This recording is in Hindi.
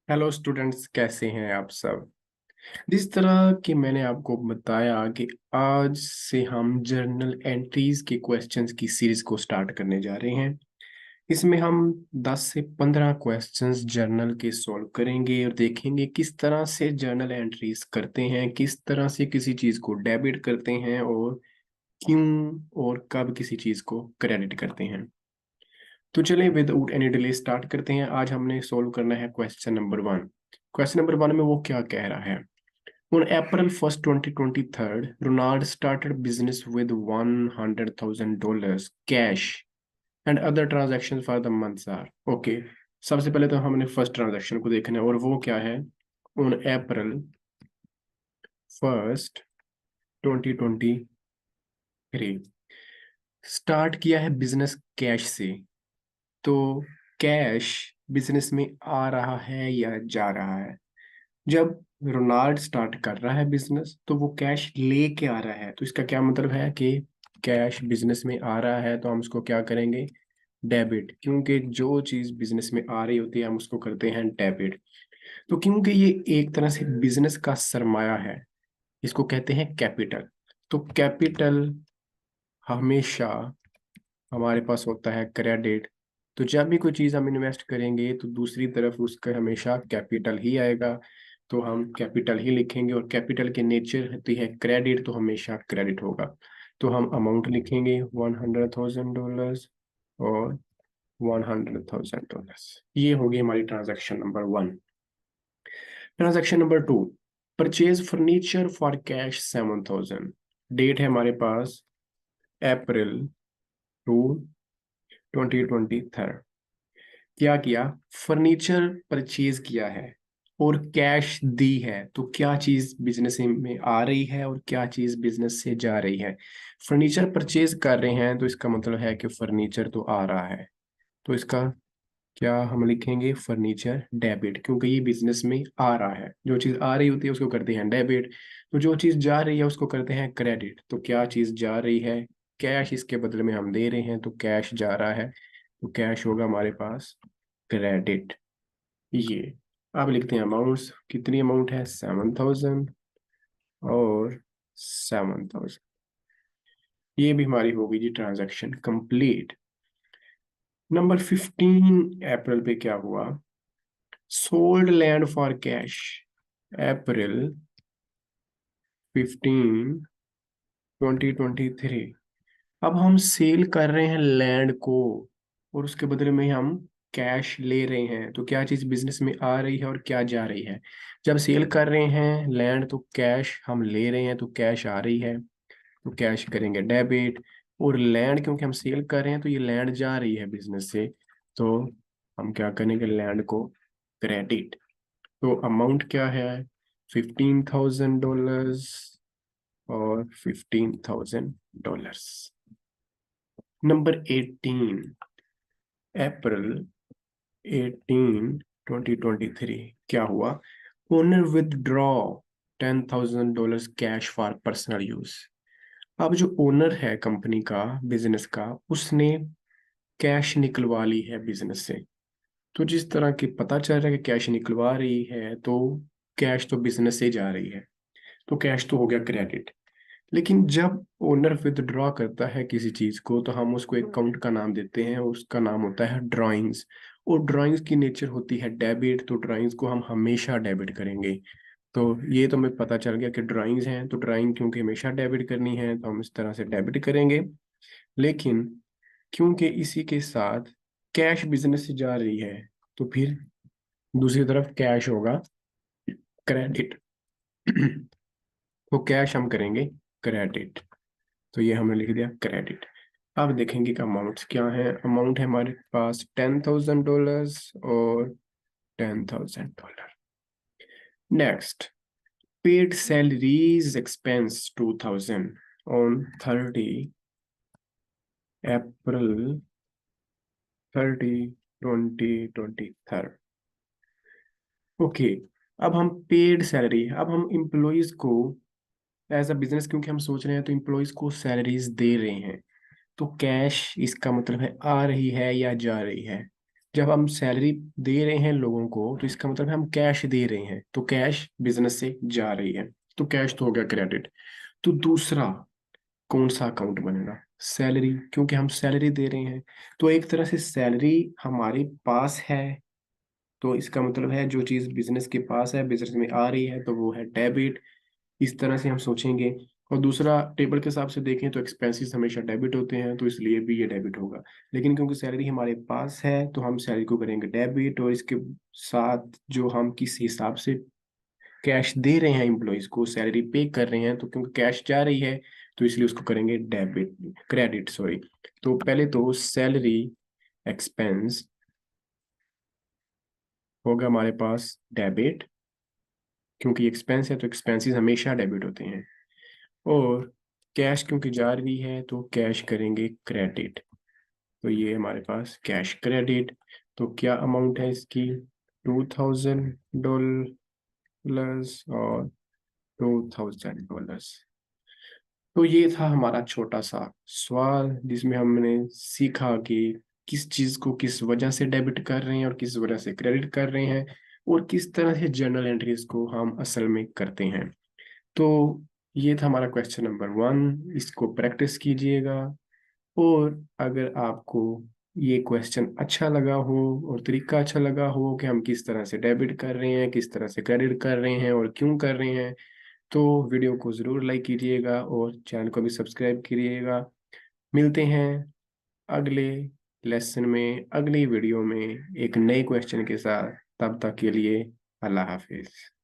हेलो स्टूडेंट्स, कैसे हैं आप सब। जिस तरह कि मैंने आपको बताया कि आज से हम जर्नल एंट्रीज के क्वेश्चंस की सीरीज को स्टार्ट करने जा रहे हैं। इसमें हम 10 से 15 क्वेश्चंस जर्नल के सॉल्व करेंगे और देखेंगे किस तरह से जर्नल एंट्रीज करते हैं, किस तरह से किसी चीज़ को डेबिट करते हैं और क्यों और कब किसी चीज़ को क्रेडिट करते हैं। तो चलिए विदाउट एनी डिले स्टार्ट करते हैं। आज हमने सोल्व करना है क्वेश्चन नंबर 1। क्वेश्चन नंबर 1 में वो क्या कह रहा है। On April 1st, 2023, Ronald started business with $100,000 cash and other transactions for the months are. Okay, सबसे पहले तो हमने फर्स्ट ट्रांजैक्शन को देखना है और वो क्या है। On April 1st, 2023 स्टार्ट किया है बिजनेस कैश से। तो कैश बिजनेस में आ रहा है या जा रहा है। जब रोनाल्ड स्टार्ट कर रहा है बिजनेस तो वो कैश लेके आ रहा है, तो इसका क्या मतलब है कि कैश बिजनेस में आ रहा है तो हम उसको क्या करेंगे, डेबिट। क्योंकि जो चीज बिजनेस में आ रही होती है हम उसको करते हैं डेबिट। तो क्योंकि ये एक तरह से बिजनेस का सरमाया है, इसको कहते हैं कैपिटल। तो कैपिटल हमेशा हमारे पास होता है क्रेडिट। तो जब भी कोई चीज़ हम इन्वेस्ट करेंगे तो दूसरी तरफ उसका हमेशा कैपिटल ही आएगा। तो हम कैपिटल ही लिखेंगे और कैपिटल के नेचर होती है क्रेडिट, तो हमेशा क्रेडिट होगा। तो हम अमाउंट लिखेंगे $100,000 और $100,000। ये होगी हमारी transaction number 1। Transaction number 2, purchase furniture for cash 7,000। Date है हमारे पास April 2, 2023। क्या किया, फर्नीचर परचेज किया है और कैश दी है। तो क्या चीज बिजनेस में आ रही है और क्या चीज बिजनेस से जा रही है। फर्नीचर परचेज कर रहे हैं तो इसका मतलब है कि फर्नीचर तो आ रहा है। तो इसका क्या हम लिखेंगे, फर्नीचर डेबिट, क्योंकि ये बिजनेस में आ रहा है। जो चीज आ रही होती है उसको करते हैं डेबिट, तो जो चीज जा रही है उसको करते हैं क्रेडिट। तो क्या चीज जा रही है, कैश इसके बदले में हम दे रहे हैं तो कैश जा रहा है। तो कैश होगा हमारे पास क्रेडिट। ये अब लिखते हैं अमाउंट्स। कितनी अमाउंट है, 7,000 और 7,000। ये भी हमारी होगी जी ट्रांजैक्शन कंप्लीट। नंबर 15 अप्रैल पे क्या हुआ, sold land for cash. April 15, 2023। अब हम सेल कर रहे हैं लैंड को और उसके बदले में हम कैश ले रहे हैं। तो क्या चीज़ बिजनेस में आ रही है और क्या जा रही है। जब सेल कर रहे हैं लैंड तो कैश हम ले रहे हैं, तो कैश आ रही है तो कैश करेंगे डेबिट। और लैंड क्योंकि हम सेल कर रहे हैं तो ये लैंड जा रही है बिजनेस से, तो हम क्या करेंगे, लैंड को क्रेडिट। तो अमाउंट क्या है, $15,000 और $15,000। नंबर 18 अप्रैल 2023 क्या हुआ, owner withdraw $10,000 cash for personal use. अब जो ओनर है कंपनी का, बिजनेस का, उसने कैश निकलवा ली है बिजनेस से। तो जिस तरह की पता चल रहा है कि कैश निकलवा रही है तो कैश तो बिजनेस से जा रही है, तो कैश तो हो गया क्रेडिट। लेकिन जब ओनर विदड्रॉ करता है किसी चीज को तो हम उसको एक अकाउंट का नाम देते हैं, उसका नाम होता है ड्राइंग्स। और ड्राइंग्स की नेचर होती है डेबिट, तो ड्राइंग्स को हम हमेशा डेबिट करेंगे। तो ये तो हमें पता चल गया कि ड्राइंग्स हैं, तो ड्राइंग क्योंकि हमेशा डेबिट करनी है तो हम इस तरह से डेबिट करेंगे। लेकिन क्योंकि इसी के साथ कैश बिजनेस से जा रही है तो फिर दूसरी तरफ कैश होगा क्रेडिट। तो कैश हम करेंगे क्रेडिट। तो ये हमने लिख दिया क्रेडिट। अब देखेंगे कि अमाउंट्स क्या है। अमाउंट है हमारे पास $10,000 और $10,000। Next, paid salaries expense 2,000 on 30 April 2023। Okay, अब हम पेड सैलरी, अब हम इम्प्लॉयज को एज अ बिजनेस क्योंकि हम सोच रहे हैं तो इम्प्लॉयज को सैलरीज दे रहे हैं। तो कैश इसका मतलब है आ रही है या जा रही है। जब हम सैलरी दे रहे हैं लोगों को तो इसका मतलब है हम कैश दे रहे हैं, तो कैश बिजनेस से जा रही है, तो कैश तो हो गया क्रेडिट। तो दूसरा कौन सा अकाउंट बनेगा? सैलरी, क्योंकि हम सैलरी दे रहे हैं। तो एक तरह से सैलरी हमारे पास है, तो इसका मतलब है जो चीज बिजनेस के पास है, बिजनेस में आ रही है, तो वो है डेबिट। इस तरह से हम सोचेंगे। और दूसरा, टेबल के हिसाब से देखें तो एक्सपेंसेस हमेशा डेबिट होते हैं, तो इसलिए भी ये डेबिट होगा। लेकिन क्योंकि सैलरी हमारे पास है तो हम सैलरी को करेंगे डेबिट, और इसके साथ जो हम किस हिसाब से कैश दे रहे हैं एम्प्लॉयज को, सैलरी पे कर रहे हैं, तो क्योंकि कैश जा रही है तो इसलिए उसको करेंगे डेबिट, क्रेडिट सॉरी। तो पहले तो सैलरी एक्सपेंस होगा हमारे पास डेबिट, क्योंकि एक्सपेंस है तो एक्सपेंसेस हमेशा डेबिट होते हैं। और कैश क्योंकि जा रही है तो कैश करेंगे क्रेडिट। तो ये हमारे पास कैश क्रेडिट। तो क्या अमाउंट है इसकी? $2000 और $2000। तो ये था हमारा छोटा सा सवाल, जिसमें हमने सीखा कि किस चीज को किस वजह से डेबिट कर रहे हैं और किस वजह से क्रेडिट कर रहे हैं, और किस तरह से जर्नल एंट्रीज को हम असल में करते हैं। तो ये था हमारा क्वेश्चन नंबर 1, इसको प्रैक्टिस कीजिएगा। और अगर आपको ये क्वेश्चन अच्छा लगा हो और तरीका अच्छा लगा हो कि हम किस तरह से डेबिट कर रहे हैं, किस तरह से क्रेडिट कर रहे हैं और क्यों कर रहे हैं, तो वीडियो को ज़रूर लाइक कीजिएगा और चैनल को भी सब्सक्राइब करिएगा। मिलते हैं अगले लेसन में, अगली वीडियो में एक नए क्वेश्चन के साथ। तब तक के लिए अल्लाह हाफिज़।